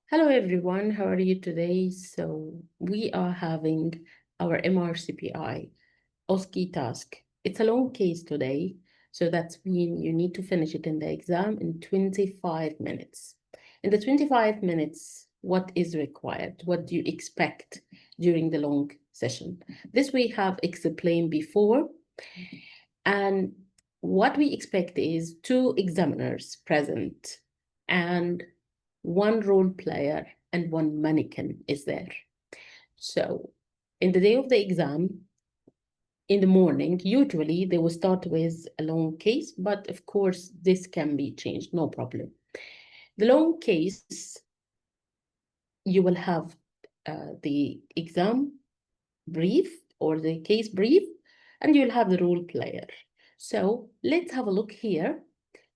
Hello everyone, how are you today? So we are having our MRCPI OSCE task. It's a long case today, so that means you need to finish it in the exam in 25 minutes. In the 25 minutes, what is required? What do you expect during the long session? This we have explained before, and what we expect is 2 examiners present and 1 role player and 1 mannequin is there. So in the day of the exam, in the morning, usually they will start with a long case, but of course this can be changed, no problem. The long case, you will have the exam brief or the case brief, and you'll have the role player. So let's have a look here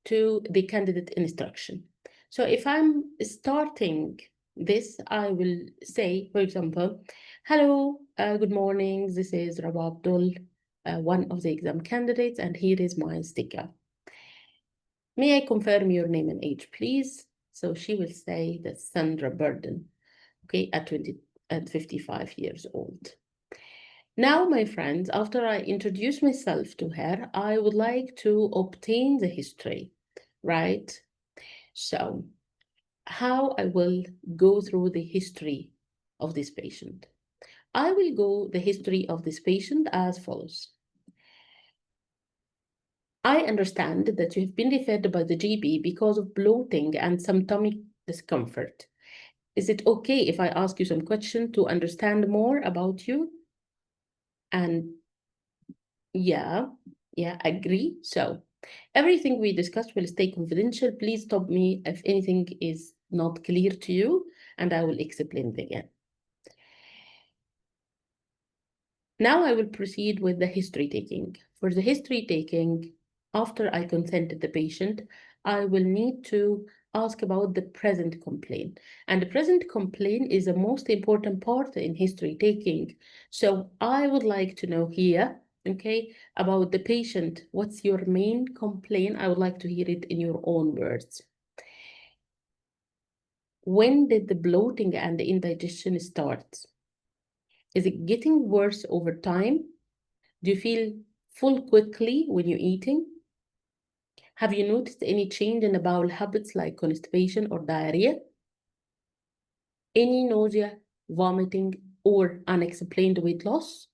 to the candidate instruction. So if I'm starting this, I will say, for example, hello, good morning, this is Rabah Abdul, one of the exam candidates, and here is my sticker. May I confirm your name and age, please? So she will say that Sandra Burden, okay, at 55 years old. Now, my friends, after I introduce myself to her, I would like to obtain the history, right? So how I will go through the history of this patient. I will go the history of this patient as follows. I understand that you have been referred by the GP because of bloating and some tummy discomfort. Is it okay if I ask you some questions to understand more about you? And yeah, agree. So everything we discussed will stay confidential. Please stop me if anything is not clear to you, and I will explain it again. Now I will proceed with the history taking. For the history taking, after I consented the patient, I will need to ask about the present complaint. And the present complaint is the most important part in history taking. So I would like to know here, okay, about the patient. What's your main complaint? I would like to hear it in your own words. When did the bloating and the indigestion start? Is it getting worse over time? Do you feel full quickly when you're eating? Have you noticed any change in the bowel habits like constipation or diarrhea? Any nausea, vomiting, or unexplained weight loss?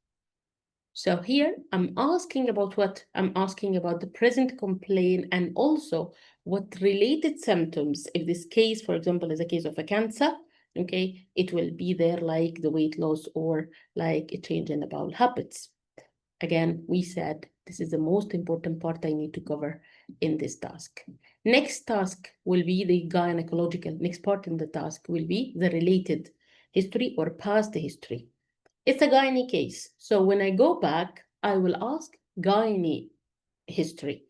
So here I'm asking about what? I'm asking about the present complaint and also what related symptoms. If this case, for example, is a case of a cancer, okay, it will be there like the weight loss or like a change in the bowel habits. Again, we said this is the most important part I need to cover in this task. Next task will be the gynecological. Next part in the task will be the related history or past history. It's a gynae case. So when I go back, I will ask gynae history.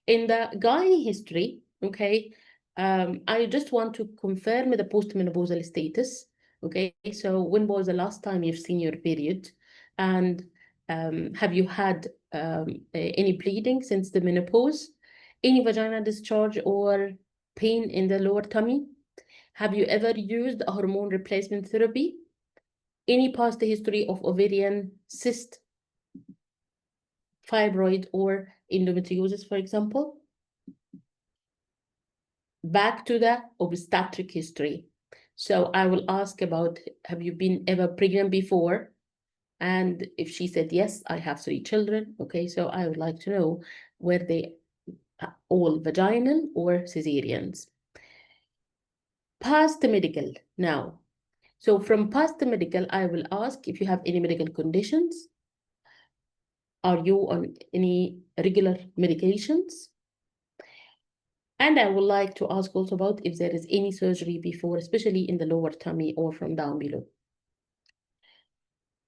In the gynae history, okay, I just want to confirm the postmenopausal status. Okay, so when was the last time you've seen your period? And have you had any bleeding since the menopause? Any vaginal discharge or pain in the lower tummy? Have you ever used a hormone replacement therapy? Any past history of ovarian cyst, fibroid, or endometriosis, for example? Back to the obstetric history. So I will ask about, have you been ever pregnant before? And if she said, yes, I have 3 children. Okay, so I would like to know, were they all vaginal or cesareans? Past medical now. So from past medical, I will ask if you have any medical conditions. Are you on any regular medications? And I would like to ask also about if there is any surgery before, especially in the lower tummy or from down below.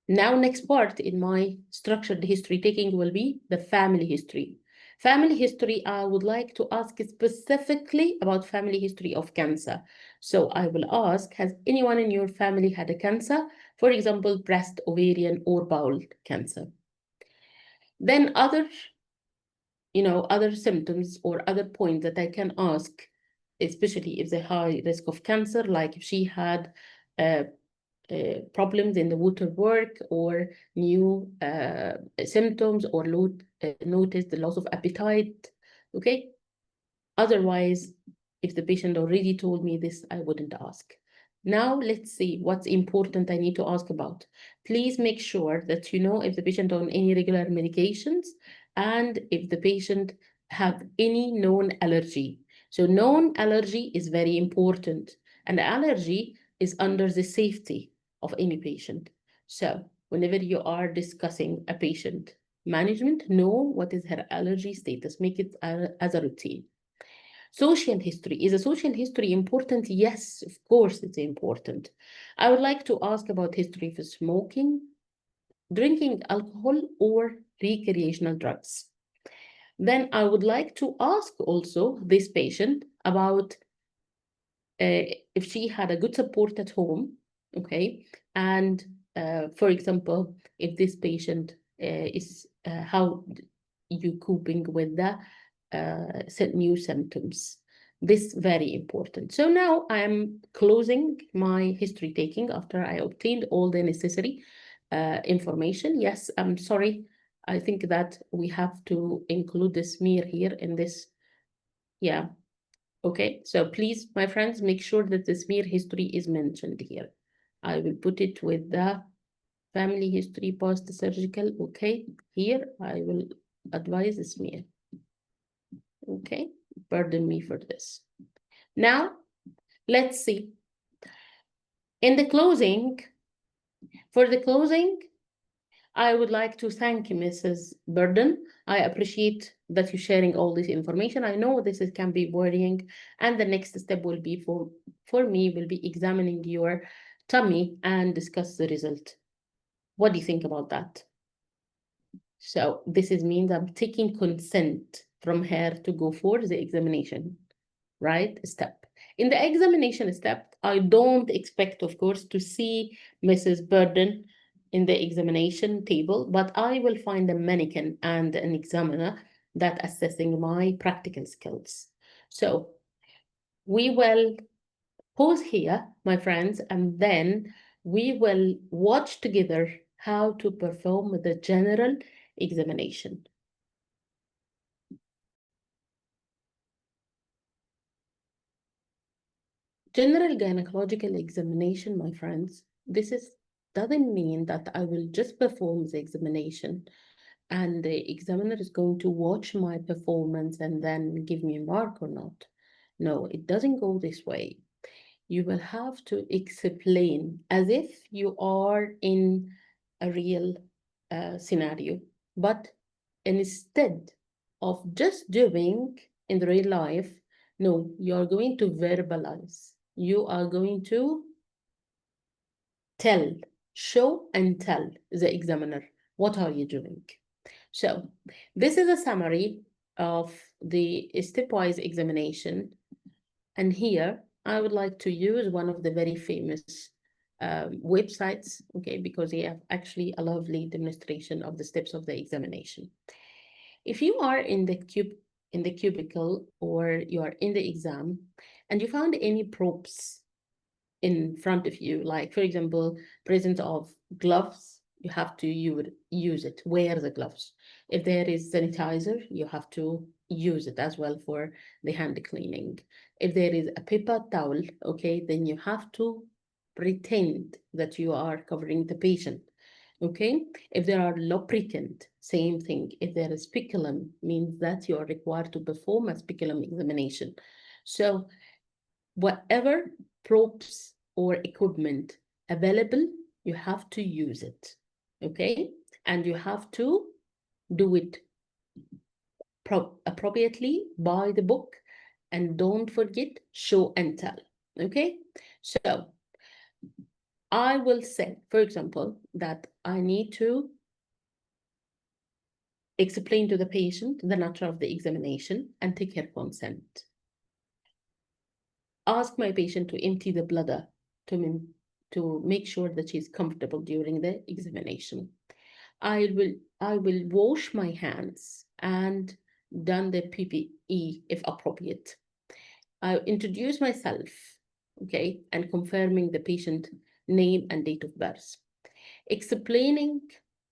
Now, next part in my structured history taking will be the family history. Family history, I would like to ask specifically about family history of cancer. So I will ask, has anyone in your family had a cancer? For example, breast, ovarian, or bowel cancer. Then other symptoms or other points that I can ask especially if the high risk of cancer, like if she had problems in the water work or new symptoms or noticed the loss of appetite, okay? Otherwise, if the patient already told me this, I wouldn't ask. Now, let's see what's important I need to ask about. Please make sure that you know if the patient on any regular medications and if the patient have any known allergy. So known allergy is very important, and allergy is under the safety of any patient. So whenever you are discussing a patient management, know what is her allergy status, make it as a routine. Social history. Is a social history important? Yes, of course it's important. I would like to ask about history for smoking, drinking alcohol, or recreational drugs. Then I would like to ask also this patient about if she had a good support at home, okay? And for example, if this patient is how you coping with the new symptoms. This very important. So now I'm closing my history taking after I obtained all the necessary information. Yes, I'm sorry. I think that we have to include the smear here in this. Yeah. Okay. So please, my friends, make sure that the smear history is mentioned here. I will put it with the family history post-surgical. Okay. Here I will advise the smear. Okay, pardon me for this. Now, let's see. In the closing, for the closing, I would like to thank Mrs. Burden. I appreciate that you're sharing all this information. I know can be worrying, and the next step will be for me will be examining your tummy and discuss the result. What do you think about that? So this means I'm taking consent from her to go for the examination, right? Step. In the examination step, I don't expect, of course, to see Mrs. Burden in the examination table, but I will find a mannequin and an examiner that assessing my practical skills. So we will pause here, my friends, and then we will watch together how to perform the general examination. General gynecological examination, my friends, doesn't mean that I will just perform the examination and the examiner is going to watch my performance and then give me a mark or not. No, it doesn't go this way. You will have to explain as if you are in a real scenario, but instead of just doing in the real life, no, you are going to verbalize. You are going to tell, show and tell the examiner, what are you doing? So this is a summary of the stepwise examination. And here I would like to use one of the very famous websites, okay, because they have actually a lovely demonstration of the steps of the examination. If you are in the cubicle or you are in the exam and you found any probes in front of you, like for example, presence of gloves, you have to use it, wear the gloves. If there is sanitizer, you have to use it as well for the hand cleaning. If there is a paper towel, okay, then you have to pretend that you are covering the patient. Okay, if there are lubricant, same thing. If there is speculum, means that you are required to perform a speculum examination. So whatever probes or equipment available, you have to use it, okay? And you have to do it appropriately by the book, and don't forget show and tell, okay? So I will say, for example, that I need to explain to the patient the nature of the examination and take her consent. Ask my patient to empty the bladder to make sure that she's comfortable during the examination. I will wash my hands and done the PPE if appropriate. I introduce myself, okay, and confirming the patient name and date of birth. Explaining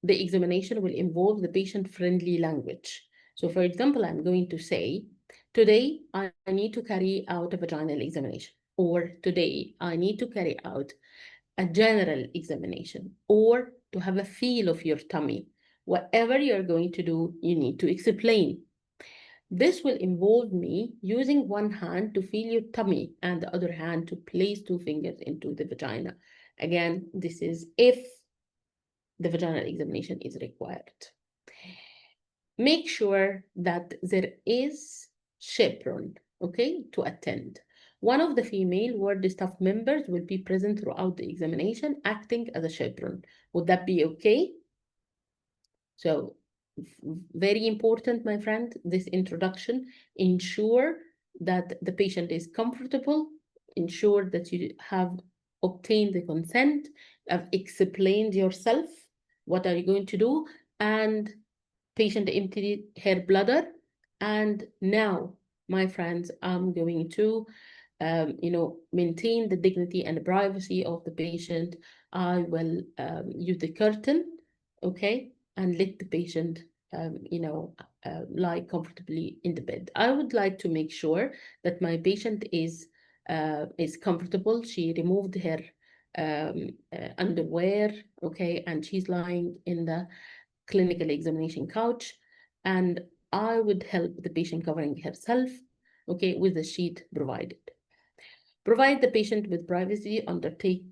the examination will involve the patient-friendly language. So for example, I'm going to say, today I need to carry out a vaginal examination, or today I need to carry out a general examination, or to have a feel of your tummy. Whatever you're going to do, you need to explain. This will involve me using one hand to feel your tummy and the other hand to place two fingers into the vagina. Again, this is if the vaginal examination is required. Make sure that there is chaperone, okay, to attend. One of the female ward staff members will be present throughout the examination, acting as a chaperone. Would that be okay? So, very important, my friend, this introduction. Ensure that the patient is comfortable, ensure that you have obtained the consent, have explained yourself, what are you going to do, and patient emptied her bladder. And now, my friends, I'm going to maintain the dignity and privacy of the patient. I will use the curtain, okay, and let the patient, lie comfortably in the bed. I would like to make sure that my patient is comfortable. She removed her underwear, okay, and she's lying in the clinical examination couch, and I would help the patient covering herself, okay, with the sheet provided. Provide the patient with privacy, undertake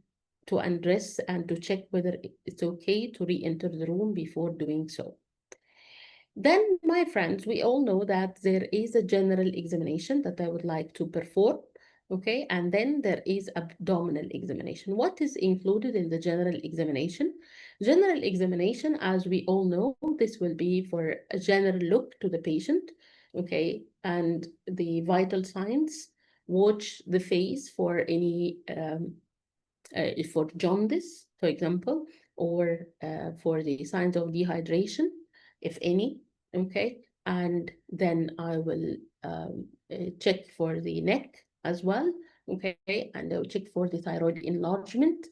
to undress and to check whether it's okay to re-enter the room before doing so. Then, my friends, we all know that there is a general examination that I would like to perform, okay? And then there is abdominal examination. What is included in the general examination? General examination, as we all know, this will be for a general look to the patient, okay? And the vital signs, watch the face for any for jaundice, for example, or for the signs of dehydration, if any, okay? And then I will check for the neck as well, okay? And I'll check for the thyroid enlargement.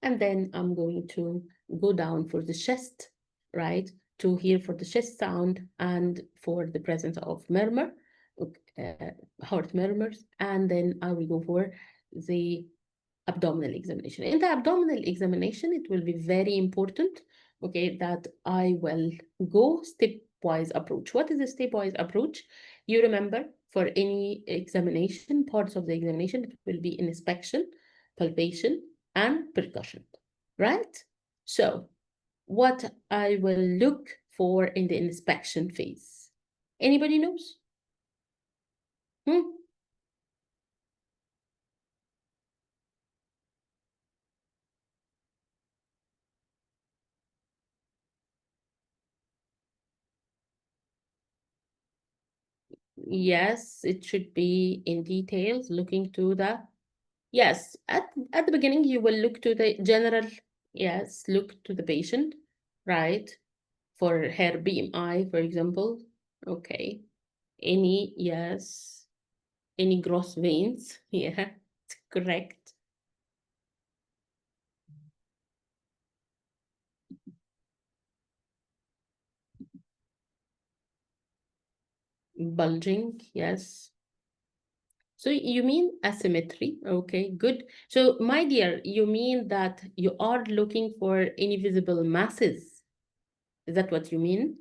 And then I'm going to go down for the chest, right? To hear for the chest sound and for the presence of murmur, heart murmurs. And then I will go for the abdominal examination. In the abdominal examination, it will be very important, okay, that I will go stepwise approach. What is a stepwise approach? You remember, for any examination, parts of the examination, it will be inspection, palpation, and percussion, right? So, what I will look for in the inspection phase. Anybody knows? Hmm? Yes, it should be in details, looking to the, yes, at the beginning, you will look to the general, yes, look to the patient, right? For her BMI, for example, okay. Any, yes, any gross veins, yeah, it's correct. Bulging, yes. So you mean asymmetry, okay, good. So my dear, you mean that you are looking for any visible masses? Is that what you mean?